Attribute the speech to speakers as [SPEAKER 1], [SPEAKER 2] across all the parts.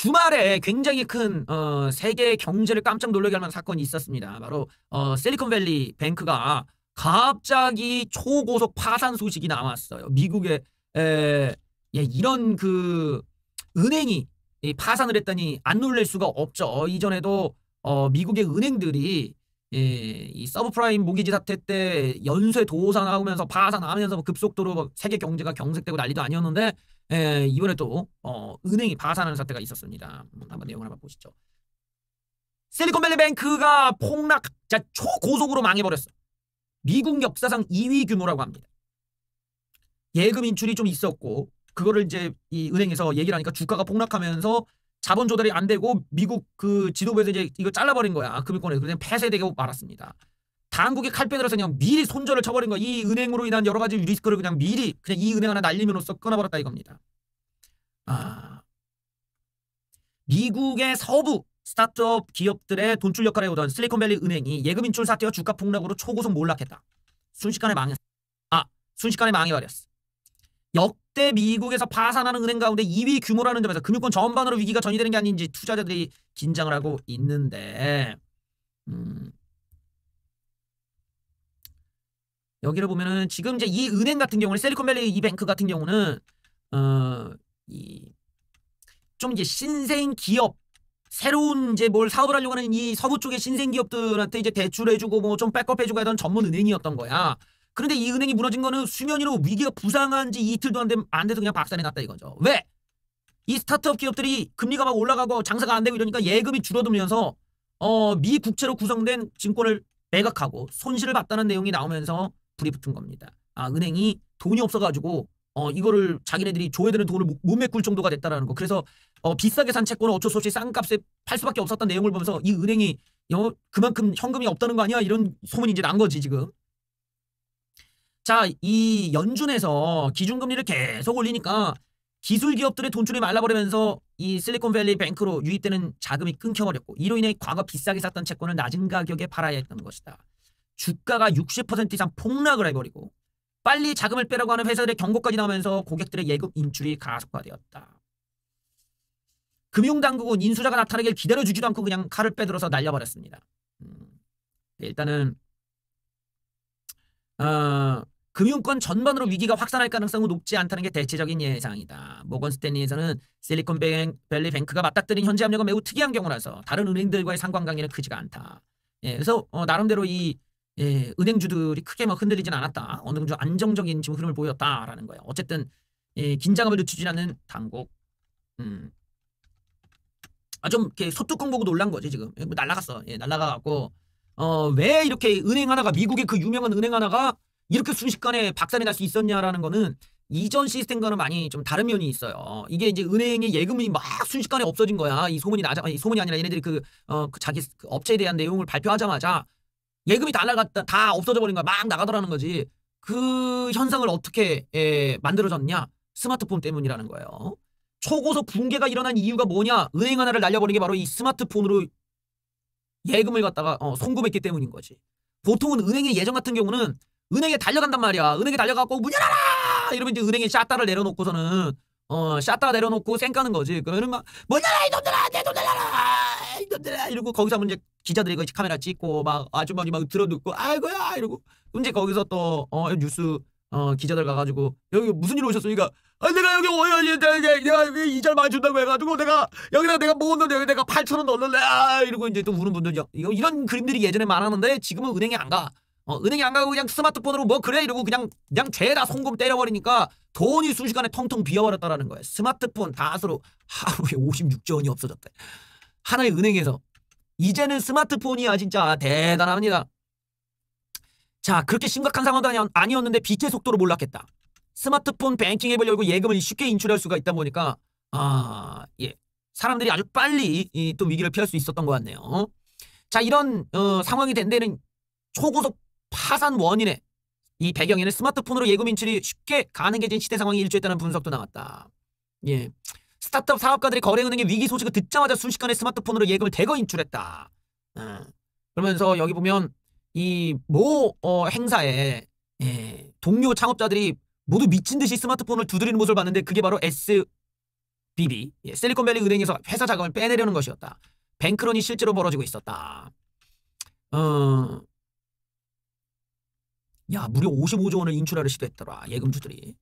[SPEAKER 1] 주말에 굉장히 큰 세계 경제를 깜짝 놀라게 할 만한 사건이 있었습니다. 바로 실리콘밸리 뱅크가 갑자기 초고속 파산 소식이 나왔어요. 미국에 이런 그 은행이 파산을 했다니 안 놀랄 수가 없죠. 이전에도 미국의 은행들이 이 서브프라임 모기지 사태 때 연쇄 도산하면서 파산하면서 급속도로 세계 경제가 경색되고 난리도 아니었는데 이번에 또 은행이 파산하는 사태가 있었습니다. 한번 내용을 한번 보시죠. 실리콘밸리 뱅크가 폭락, 초고속으로 망해버렸어. 미국 역사상 2위 규모라고 합니다. 예금 인출이 좀 있었고 그거를 이제 이 은행에서 얘기를 하니까 주가가 폭락하면서 자본 조달이 안 되고 미국 그 지도부에서 이제 이거 잘라버린 거야. 금융권에서. 그냥 폐쇄되고 말았습니다. 당국이 칼 빼들어서 그냥 미리 손절을 쳐버린 거야. 이 은행으로 인한 여러 가지 리스크를 그냥 미리 그냥 이 은행 하나 날리면서 끊어버렸다 이겁니다. 미국의 서부 스타트업 기업들의 돈줄 역할을 해오던 실리콘밸리 은행이 예금 인출 사태와 주가 폭락으로 초고속 몰락했다. 순식간에 망해버렸어. 역대 미국에서 파산하는 은행 가운데 2위 규모라는 점에서 금융권 전반으로 위기가 전이되는 게 아닌지 투자자들이 긴장을 하고 있는데 여기를 보면은 지금 이제 이 은행 같은 경우는 실리콘밸리 이 뱅크 같은 경우는 좀 이제 신생 기업 새로운 이제 뭘 사업을 하려고 하는 이 서부 쪽의 신생 기업들한테 이제 대출해주고 뭐 좀 백업해주고 하던 전문 은행이었던 거야. 그런데 이 은행이 무너진 거는 수면위로 위기가 부상한 지 이틀도 안 돼서 그냥 박살이 났다 이거죠. 왜? 이 스타트업 기업들이 금리가 막 올라가고 장사가 안 되고 이러니까 예금이 줄어들면서 미 국채로 구성된 증권을 매각하고 손실을 봤다는 내용이 나오면서 불이 붙은 겁니다. 은행이 돈이 없어가지고 이거를 자기네들이 줘야 되는 돈을 못 메꿀 정도가 됐다라는 거. 그래서 비싸게 산 채권을 어쩔 수 없이 싼 값에 팔 수밖에 없었던 내용을 보면서 이 은행이 그만큼 현금이 없다는 거 아니야? 이런 소문이 이제 난 거지 지금. 자, 이 연준에서 기준금리를 계속 올리니까 기술 기업들의 돈줄이 말라버리면서 이 실리콘밸리 뱅크로 유입되는 자금이 끊겨버렸고 이로 인해 과거 비싸게 샀던 채권을 낮은 가격에 팔아야 했던 것이다. 주가가 60% 이상 폭락을 해버리고 빨리 자금을 빼라고 하는 회사들의 경고까지 나오면서 고객들의 예금 인출이 가속화되었다. 금융당국은 인수자가 나타나길 기다려주지도 않고 그냥 칼을 빼들어서 날려버렸습니다. 일단은 금융권 전반으로 위기가 확산할 가능성은 높지 않다는 게 대체적인 예상이다. 모건 스탠리에서는 실리콘밸리 뱅크가 맞닥뜨린 현지 압력은 매우 특이한 경우라서 다른 은행들과의 상관관계는 크지가 않다. 그래서 나름대로 이 은행주들이 크게 막 흔들리진 않았다. 어느 정도 안정적인 지금 흐름을 보였다라는 거예요. 어쨌든 긴장감을 늦추지 않는 당국. 좀 이렇게 소뚜껑 보고 놀란 거지 지금. 날라갔어. 날라가갖고 왜 이렇게 은행 하나가 미국의 그 유명한 은행 하나가 이렇게 순식간에 박살이 날 수 있었냐라는 거는 이전 시스템과는 많이 좀 다른 면이 있어요. 이게 이제 은행의 예금이 막 순식간에 없어진 거야. 이 소문이 아니라 얘네들이 그 자기 그 업체에 대한 내용을 발표하자마자 예금이 다 날갔다, 다 없어져 버린 거야. 막 나가더라는 거지. 그 현상을 어떻게 만들어졌냐? 스마트폰 때문이라는 거예요. 초고속 붕괴가 일어난 이유가 뭐냐? 은행 하나를 날려버린 게 바로 이 스마트폰으로 예금을 갖다가 송금했기 때문인 거지. 보통은 은행의 예전 같은 경우는 은행에 달려간단 말이야. 은행에 달려가고 문 열어라! 이러면 이제 은행에 샷다를 내려놓고서는 샷다 내려놓고 쌩 까는 거지. 그러면 막 문 열어라 이놈들아! 내 돈 내놔라! 이놈들아! 이러고 거기서 하면 이제 기자들이 그 카메라 찍고 막 아주머니 막 들어눕고 아이고야! 이러고 이제 거기서 또 뉴스 기자들 가가지고 여기 무슨 일 오셨어? 그러니까 내가 여기 내가 이자를 많이 준다고 해가지고 여기다 내가 모았는데 여기 내가 8,000원 넣었는데 이러고 이제 또 우는 분들 이런 그림들이 예전에 많았는데 지금은 은행에 안 가. 은행에 안 가고 그냥 스마트폰으로 뭐 그래 이러고 그냥 죄다 송금 때려버리니까 돈이 순식간에 텅텅 비어버렸다라는 거예요. 스마트폰 다수로 하루에 56조 원이 없어졌대. 하나의 은행에서. 이제는 스마트폰이야 진짜 대단합니다. 자, 그렇게 심각한 상황도 아니었는데 빛의 속도로 몰락했다. 스마트폰 뱅킹 앱을 열고 예금을 쉽게 인출할 수가 있다 보니까 사람들이 아주 빨리 또 위기를 피할 수 있었던 것 같네요. 자, 이런 상황이 된 데는 초고속 파산 원인의 이 배경에는 스마트폰으로 예금 인출이 쉽게 가능해진 시대 상황이 일조했다는 분석도 나왔다. 스타트업 사업가들이 거래은행의 위기 소식을 듣자마자 순식간에 스마트폰으로 예금을 대거 인출했다. 그러면서 여기 보면 이 모 행사에 동료 창업자들이 모두 미친 듯이 스마트폰을 두드리는 모습을 봤는데 그게 바로 SBI BB. 예, 실리콘밸리 은행에서 회사 자금을 빼내려는 것이었다. 뱅크런이 실제로 벌어지고 있었다. 야, 무려 55조 원을 인출하려 시도했더라. 예금주들이.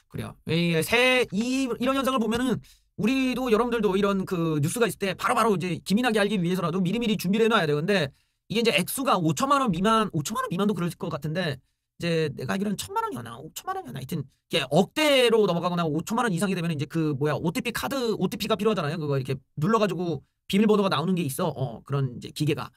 [SPEAKER 1] 그래요. 이런 현상을 보면은 우리도 여러분들도 이런 그 뉴스가 있을 때 바로바로 이제 기민하게 알기 위해서라도 미리미리 준비를 해놔야 돼요. 근데 이게 이제 액수가 5천만 원 미만, 5천만 원 미만도 그럴 것 같은데 이제 내가 알기로는 1,000만 원이었나, 5천만 원이었나, 하여튼 이게 억대로 넘어가거나 5천만 원 이상이 되면 이제 그 뭐야 OTP 카드 OTP가 필요하잖아요. 그거 이렇게 눌러가지고 비밀번호가 나오는 게 있어. 그런 이제 기계가.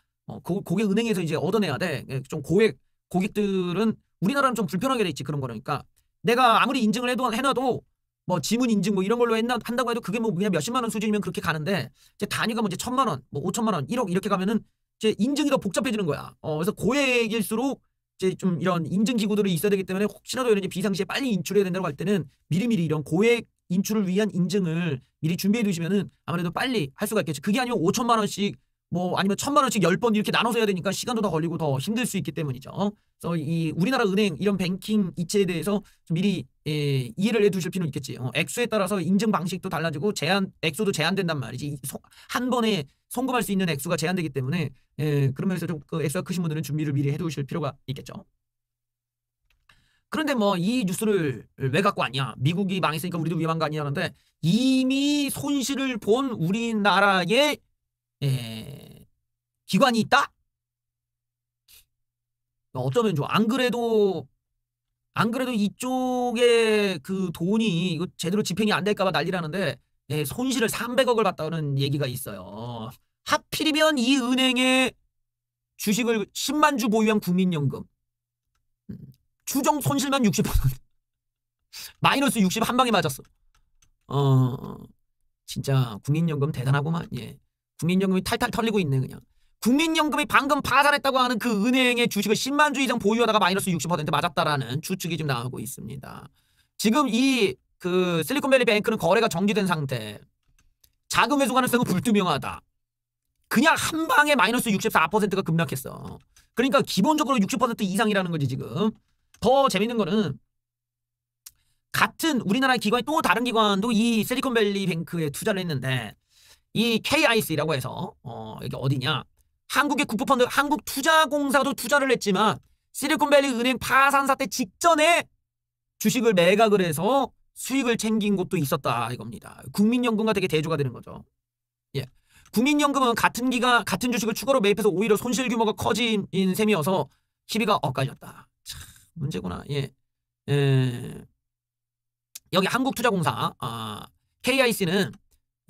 [SPEAKER 1] 그게 은행에서 이제 얻어내야 돼. 좀 고액 고객들은 우리나라는 좀 불편하게 돼 있지 그런 거니까. 내가 아무리 인증을 해놔도 뭐 지문 인증 뭐 이런 걸로 한다고 해도 그게 뭐 그냥 몇십만 원 수준이면 그렇게 가는데 이제 단위가 뭐 이제 1,000만 원, 뭐 5천만 원, 1억 이렇게 가면은 이제 인증이 더 복잡해지는 거야. 그래서 고액일수록 이제 좀 이런 인증 기구들이 있어야 되기 때문에 혹시라도 이런 이제 비상시에 빨리 인출해야 된다고 할 때는 미리미리 이런 고액 인출을 위한 인증을 미리 준비해 두시면은 아무래도 빨리 할 수가 있겠죠. 그게 아니면 5천만 원씩 뭐 아니면 1,000만 원씩 10번 이렇게 나눠서 해야 되니까 시간도 더 걸리고 더 힘들 수 있기 때문이죠. 그래서 이 우리나라 은행 이런 뱅킹 이체에 대해서 좀 미리 이해를 해두실 필요는 있겠지. 액수에 따라서 인증 방식도 달라지고 액수도 제한된단 말이지. 한 번에 송금할 수 있는 액수가 제한되기 때문에 그런 면에서 좀 그 액수가 크신 분들은 준비를 미리 해두실 필요가 있겠죠. 그런데 뭐 이 뉴스를 왜 갖고 왔냐? 미국이 망했으니까 우리도 위험한 거 아니냐는데 이미 손실을 본 우리나라의 기관이 있다? 어쩌면 좋아. 안 그래도 이쪽에 그 돈이 이거 제대로 집행이 안 될까봐 난리라는데 손실을 300억을 봤다는 얘기가 있어요. 하필이면 이 은행에 주식을 10만 주 보유한 국민연금 추정 손실만 60% 마이너스 60 한 방에 맞았어. 진짜 국민연금 대단하구만. 예. 국민연금이 탈탈 털리고 있네 그냥. 국민연금이 방금 파산했다고 하는 그 은행의 주식을 10만 주 이상 보유하다가 마이너스 60% 맞았다라는 추측이 지금 나오고 있습니다. 지금 이 그 실리콘밸리 뱅크는 거래가 정지된 상태. 자금 회수 가능성은 불투명하다. 그냥 한 방에 마이너스 64%가 급락했어. 그러니까 기본적으로 60% 이상이라는 거지 지금. 더 재밌는 거는 같은 우리나라의 기관이 또 다른 기관도 이 실리콘밸리 뱅크에 투자를 했는데 이 KIC라고 해서 이게 어디냐? 한국의 국부펀드 한국투자공사도 투자를 했지만 실리콘밸리 은행 파산 사태 직전에 주식을 매각을 해서 수익을 챙긴 곳도 있었다 이겁니다. 국민연금과 되게 대조가 되는 거죠. 예. 국민연금은 같은 주식을 추가로 매입해서 오히려 손실 규모가 커진 셈이어서 희비가 엇갈렸다. 참 문제구나. 예. 여기 한국투자공사 KIC는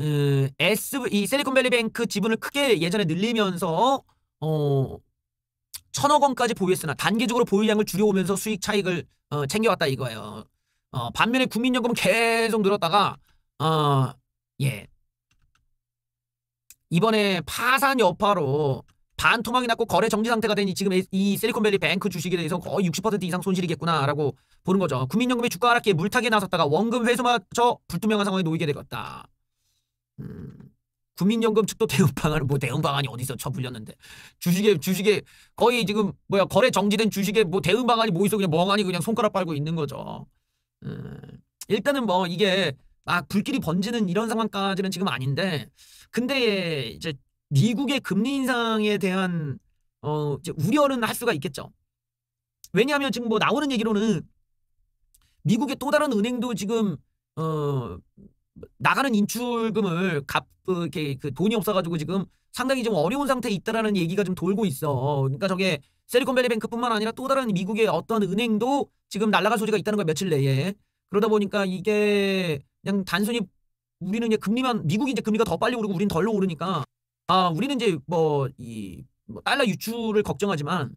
[SPEAKER 1] 이 실리콘밸리 뱅크 지분을 크게 예전에 늘리면서 1,000억 원까지 보유했으나 단계적으로 보유량을 줄여오면서 수익 차익을 챙겨왔다 이거예요. 반면에 국민연금은 계속 늘었다가 예. 이번에 파산 여파로 반토막이 났고 거래 정지 상태가 되니 지금 이 실리콘밸리 뱅크 주식에 대해서 거의 60% 이상 손실이겠구나라고 보는 거죠. 국민연금이 주가 하락기에 물타기에 나섰다가 원금 회수마저 불투명한 상황에 놓이게 되었다. 국민연금 측도 대응 방안이 어디서 쳐불렸는데 주식에 거의 지금 거래 정지된 주식에 뭐 대응 방안이 뭐 있어 그냥 멍하니 그냥 손가락 빨고 있는 거죠. 일단은 뭐 이게 막 불길이 번지는 이런 상황까지는 지금 아닌데 근데 이제 미국의 금리 인상에 대한 이제 우려는 할 수가 있겠죠. 왜냐하면 지금 뭐 나오는 얘기로는 미국의 또 다른 은행도 지금 나가는 인출금을 이렇게 그 돈이 없어가지고 지금 상당히 좀 어려운 상태에 있다라는 얘기가 좀 돌고 있어. 그러니까 저게 실리콘밸리 뱅크뿐만 아니라 또 다른 미국의 어떤 은행도 지금 날아갈 소지가 있다는 거야 며칠 내에. 그러다 보니까 이게 그냥 단순히 우리는 이제 미국이 이제 금리가 더 빨리 오르고 우리는 덜 오르니까 우리는 이제 뭐 달러 유출을 걱정하지만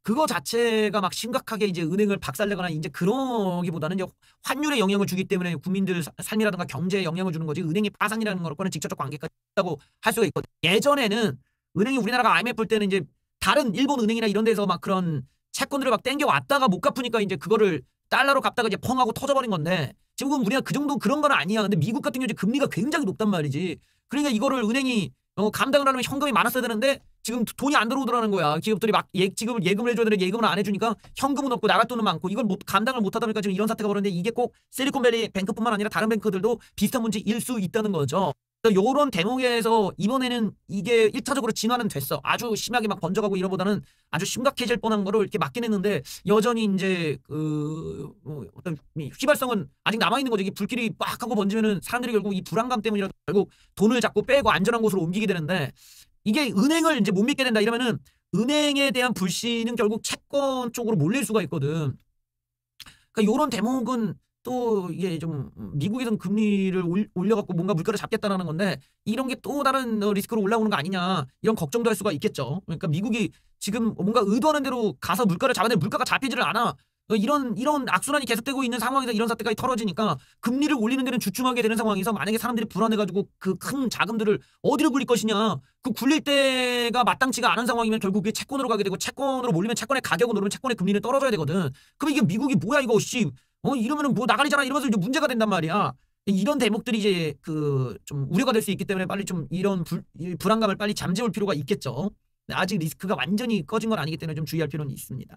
[SPEAKER 1] 그거 자체가 막 심각하게 이제 은행을 박살내거나 이제 그러기보다는 이제 환율에 영향을 주기 때문에 국민들 삶이라든가 경제에 영향을 주는 거지 은행이 파산이라는 거는 직접적 관계가 있다고 할 수가 있거든. 예전에는 은행이 우리나라가 IMF 때는 이제 다른 일본 은행이나 이런 데서 막 그런 채권들을 막 땡겨 왔다가 못 갚으니까 이제 그거를 달러로 갚다가 이제 펑 하고 터져버린 건데 지금 우리가 그 정도 그런 건 아니야. 근데 미국 같은 경우 이제 금리가 굉장히 높단 말이지. 그러니까 이거를 은행이 감당을 하려면 현금이 많았어야 되는데 지금 돈이 안 들어오더라는 거야. 기업들이 막 지금을 예금을 해줘야 되는데 예금을 안 해주니까 현금은 없고 나갈 돈은 많고 이걸 감당을 못하다 보니까 지금 이런 사태가 벌어졌는데 이게 꼭 실리콘밸리 뱅크뿐만 아니라 다른 뱅크들도 비슷한 문제일 수 있다는 거죠. 요런 대목에서 이번에는 이게 1차적으로 진화는 됐어. 아주 심하게 막 번져가고 이러보다는 아주 심각해질 뻔한 거를 이렇게 막긴 했는데 여전히 이제 어떤 휘발성은 아직 남아있는 거죠. 이게 불길이 빡 하고 번지면은 사람들이 결국 이 불안감 때문이라도 결국 돈을 자꾸 빼고 안전한 곳으로 옮기게 되는데 이게 은행을 이제 못 믿게 된다 이러면은 은행에 대한 불신은 결국 채권 쪽으로 몰릴 수가 있거든. 그러니까 요런 대목은 또 이게 좀 미국에선 금리를 올려갖고 뭔가 물가를 잡겠다라는 건데 이런 게 또 다른 리스크로 올라오는 거 아니냐 이런 걱정도 할 수가 있겠죠. 그러니까 미국이 지금 뭔가 의도하는 대로 가서 물가를 잡아내는 물가가 잡히지를 않아. 이런 악순환이 계속되고 있는 상황에서 이런 사태까지 털어지니까 금리를 올리는 데는 주춤하게 되는 상황에서 만약에 사람들이 불안해가지고 그 큰 자금들을 어디로 굴릴 것이냐 그 굴릴 때가 마땅치가 않은 상황이면 결국 그게 채권으로 가게 되고 채권으로 몰리면 채권의 가격은 오르면 채권의 금리는 떨어져야 되거든. 그럼 이게 미국이 뭐야 이거 씨 이러면은 뭐 나가리잖아 이러면서 이제 문제가 된단 말이야. 이런 대목들이 이제 좀 우려가 될 수 있기 때문에 빨리 좀 이런 불안감을 빨리 잠재울 필요가 있겠죠. 아직 리스크가 완전히 꺼진 건 아니기 때문에 좀 주의할 필요는 있습니다.